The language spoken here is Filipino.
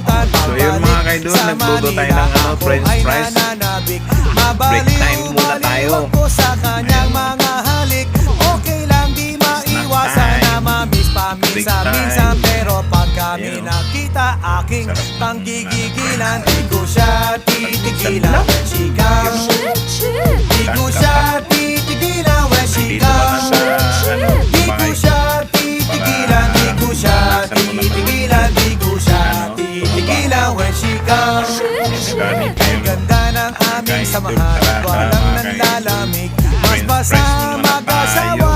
kalimutan. So yun mga kaidol, nagluto tayo ng french fries. Break time muna tayo. Ko sa kanyang mga halik. Okay lang di maiwasan na mamiss paminsan-minsan. Pero pag kami nakita aking panggigigilan, di ko siya titigilan. She comes, di ko siya titigilan. When she comes, di ko siya titigilan. Di ko siya titigilan. Di ko siya titigilan. When she comes, ang ganda ng aming samahan, walang nanlalamig. Mas basa mag-asawa